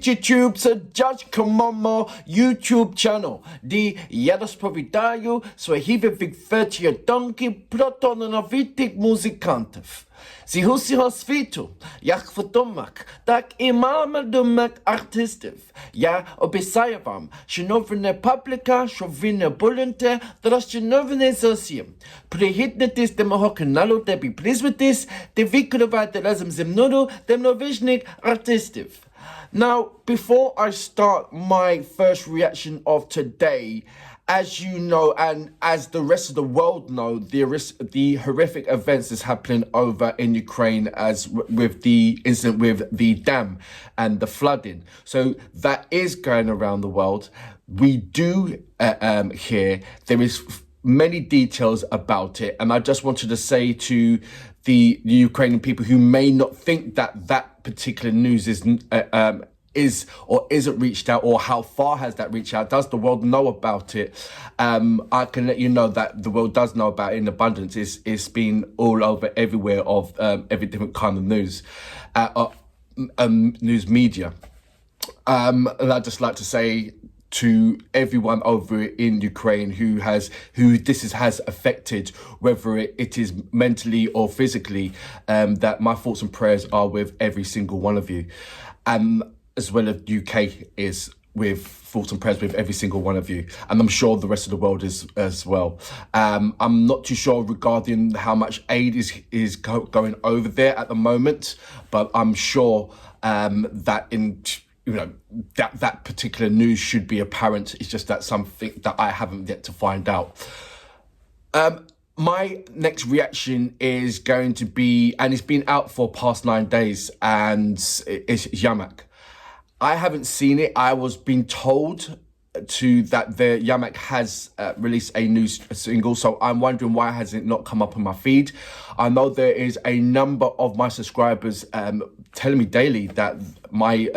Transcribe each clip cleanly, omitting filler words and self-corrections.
YouTube, so come on my YouTube channel. Я розповідаю свої відверті думки про талановитих музикантів. З усього світу, як відомих, так і маловідомих артистів. Я обіцяю вам, шановна публіка, що ви не будете розчаровані зовсім. Приєднуйтесь до мого каналу, де підписуйтесь, та виконувати разом зі мною талановитих артистів. Now, before I start my first reaction of today, as you know, and as the rest of the world know, the horrific events that's happening over in Ukraine, as with the incident with the dam and the flooding. So that is going around the world. We do hear there is many details about it, and I just wanted to say to the Ukrainian people who may not think that that particular news is or isn't reached out, or how far has that reached out? Does the world know about it? I can let you know that the world does know about it in abundance. It's been all over everywhere of every different kind of news, news media. And I'd just like to say to everyone over in Ukraine who this has affected, whether it is mentally or physically, that my thoughts and prayers are with every single one of you. As well as UK is with thoughts and prayers with every single one of you. And I'm sure the rest of the world is as well. I'm not too sure regarding how much aid is going over there at the moment, but I'm sure that that particular news should be apparent. It's just that something that I haven't yet to find out. My next reaction is going to be, and it's been out for past 9 days, and it's Yarmak. I haven't seen it. I was being told that the Yarmak has released a new single, so I'm wondering why has it not come up on my feed. I know there is a number of my subscribers telling me daily that my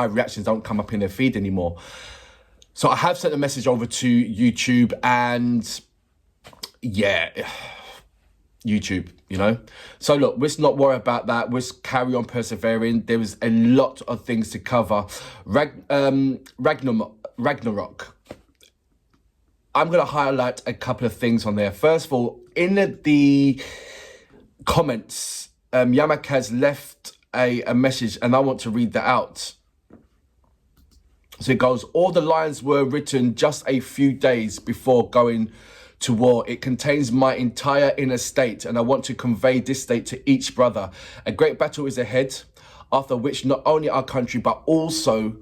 reactions don't come up in their feed anymore. So I have sent a message over to YouTube, and yeah, YouTube, So look, let's not worry about that. Let's carry on persevering. There is a lot of things to cover. Ragnarok. I'm going to highlight a couple of things on there. First of all, in the comments, Yarmak has left a message, and I want to read that out. So it goes, all the lines were written just a few days before going to war. It contains my entire inner state, and I want to convey this state to each brother. A great battle is ahead, after which not only our country, but also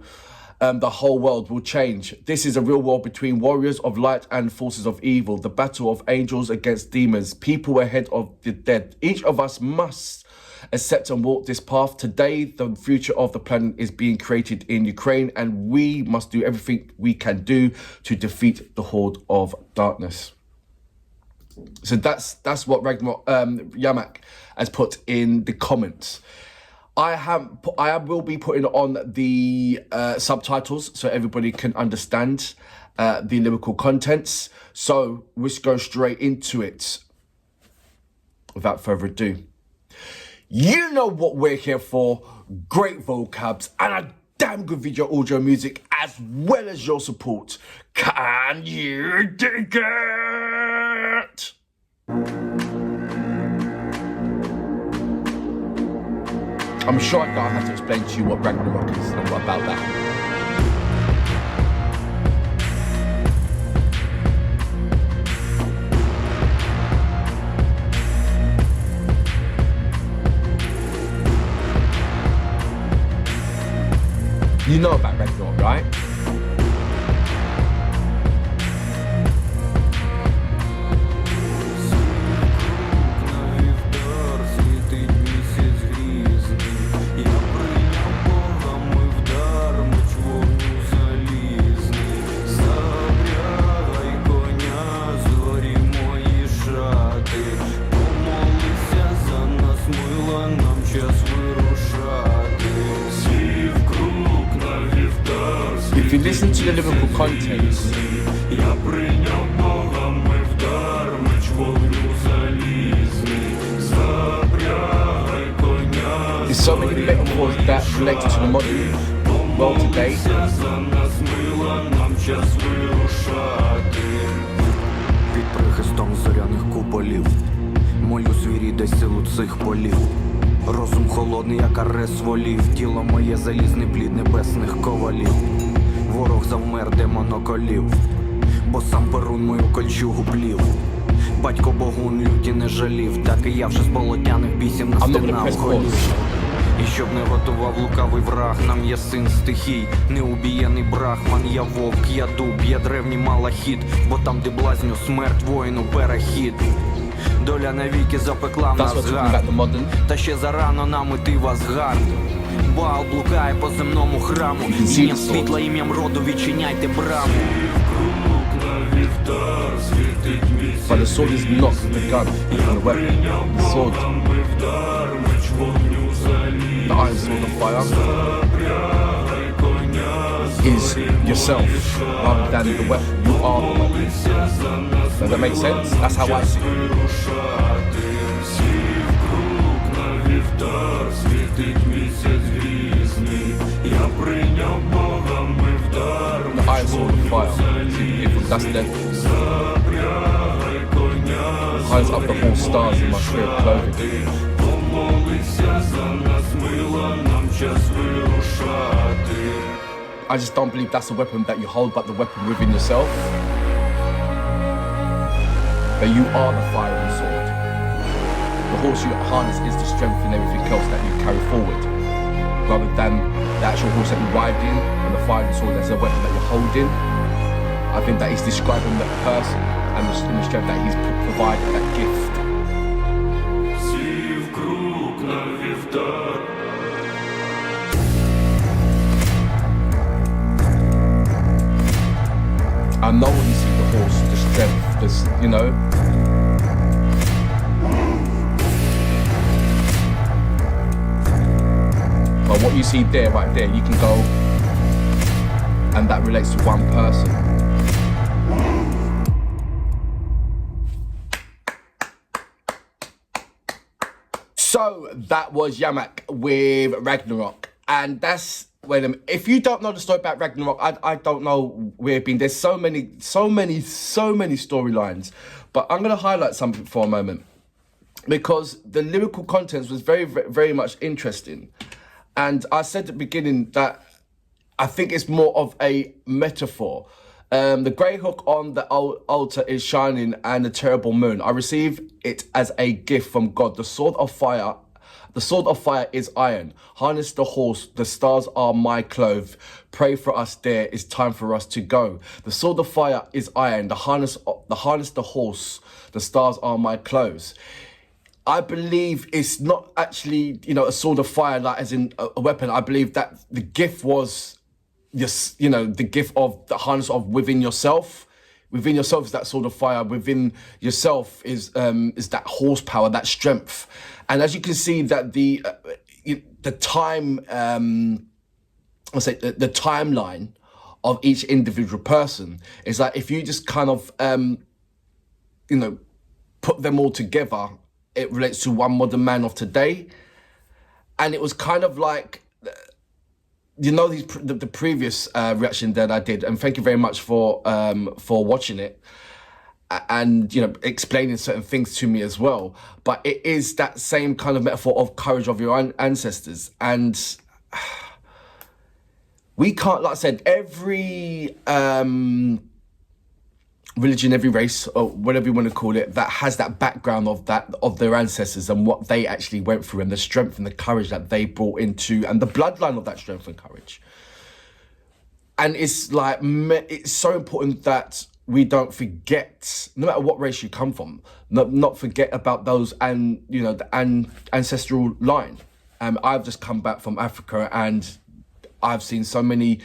the whole world will change. This is a real war between warriors of light and forces of evil, the battle of angels against demons, people ahead of the dead. Each of us must accept and walk this path. Today, the future of the planet is being created in Ukraine, and we must do everything we can do to defeat the horde of darkness. So that's what Yarmak has put in the comments. I will be putting on the subtitles so everybody can understand the lyrical contents. So let's go straight into it. Without further ado, you know what we're here for: great vocabs and a damn good video audio music, as well as your support. Can you dig it? I'm sure I don't have to explain to you what Ragnarok is and what about that. You know about Ragnarok, right? Світить місяць грізний, я прийняв богами вдар, меч вогню залізний. Запрягай коня, зорі мої шати. Помолися за нас, мила, нам час вирушати. Сів крук на вівтар. If you listen to the lyrical context, Я прийняв богами вдар, меч вогню залізний. Запрягай коня. there's so many metaphors that relate to the modern. well today. Помолися за нас, мила, нам час вирушати. Під прихистом зоряних куполів молюсь вірі дай силу цих полів. Розум холодний, як арес волів. Тіло моє залізний плід небесних ковалів. Ворог завмер, де моноколів, бо сам Перун мою кольчугу плів. Батько Богун люті не жалів, так і я вже з болотяних пісім настинав голів. І щоб не готував лукавий враг, нам є син стихій, неубієний брахман, я вовк, я дуб, я древній малахіт, бо там, де блазню смерть, воїну перехід. Доля навіки запекла в That's нас what's talking гард, about the modern. та ще зарано нам іти в Асгард. Баал блукає по земному храму, ім'ям світла, ім'ям роду відчиняйте браму. Крук на вівтар, світить місяць. But the sword is not the gun, the weapon. Прийняв The sword, богами вдар, меч вогню the залізний. iron sword of fire, Запрягай, коня, is yourself rather than the weapon. You are the weapon. Помолися за нас, Does that make sense? That's how I see it. вирушати. Сів крук на вівтар, світить місяць грізний. Я прийняв богами вдар, The iron sword of fire. See, that's the Запрягай, коня, highest up the whole stars in my spirit clothing. Помолися за нас, мила, нам час вирушати. I just don't believe that's a weapon that you hold, but the weapon within yourself. That you are the fire and sword. The horse you harness is the strength and everything else that you carry forward, rather than the actual horse that you're riding and the fire and sword that's a weapon that you're holding. I think that he's describing the person and the strength that he's provided, that gift. Сів крук на вівтар. I know when you see the horse, the strength, this, you know. But what you see there, right there, you can go, and that relates to one person. So that was Yarmak with Ragnarok, and that's when if you don't know the story about Ragnarok, I don't know where it's been. There's so many storylines, but I'm gonna highlight something for a moment because the lyrical content was very much interesting, and I said at the beginning that I think it's more of a metaphor. The grey hook on the altar is shining and the terrible moon. I receive it as a gift from God. The sword of fire is iron. Harness the horse, the stars are my clothes. Pray for us, there is time for us to go. The sword of fire is iron. The harness the horse, the stars are my clothes. I believe it's not actually, a sword of fire, like as in a weapon. I believe that the gift was the gift of the harness of within yourself. Within yourself is that sword of fire. Within yourself is that horsepower, that strength. And as you can see, that the timeline of each individual person is like if you just kind of put them all together, it relates to one modern man of today. And it was kind of like, the previous reaction that I did, and thank you very much for watching it and explaining certain things to me as well. But it is that same kind of metaphor of courage of your ancestors, and we can't, like I said, every religion, every race, or whatever you want to call it, that has that background of their ancestors and what they actually went through and the strength and the courage that they brought into and the bloodline of that strength and courage. And it's like, it's so important that we don't forget, no matter what race you come from, not forget about those and the ancestral line. I've just come back from Africa and I've seen so many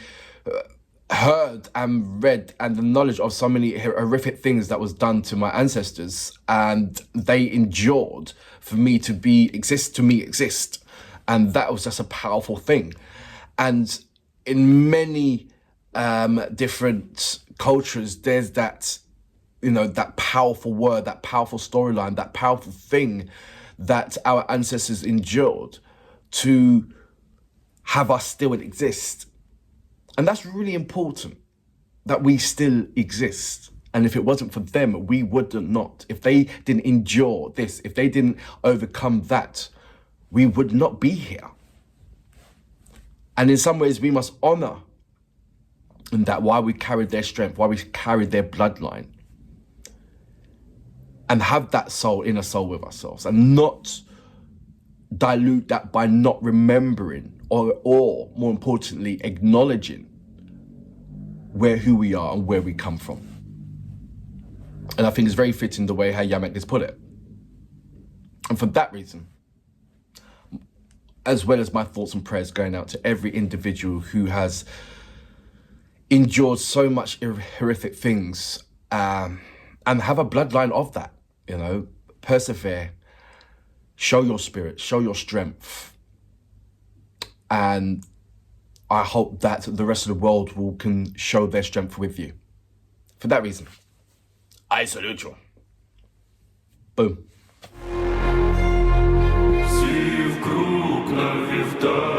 heard and read and the knowledge of so many horrific things that was done to my ancestors, and they endured for me to exist, and that was just a powerful thing. And in many different cultures, there's that that powerful word, that powerful storyline, that powerful thing that our ancestors endured to have us still exist. And that's really important, that we still exist. And if it wasn't for them, we would not. If they didn't endure this, if they didn't overcome that, we would not be here. And in some ways, we must honor that why we carried their strength, why we carried their bloodline, and have that soul, inner soul with ourselves, and not dilute that by not remembering or more importantly, acknowledging who we are and where we come from. And I think it's very fitting the way how Yarmak has put it. And for that reason, as well as my thoughts and prayers going out to every individual who has endured so much horrific things, and have a bloodline of that, you know, persevere, show your spirit, show your strength. And I hope that the rest of the world can show their strength with you. For that reason, I salute you. Boom. Сів крук на вівтар.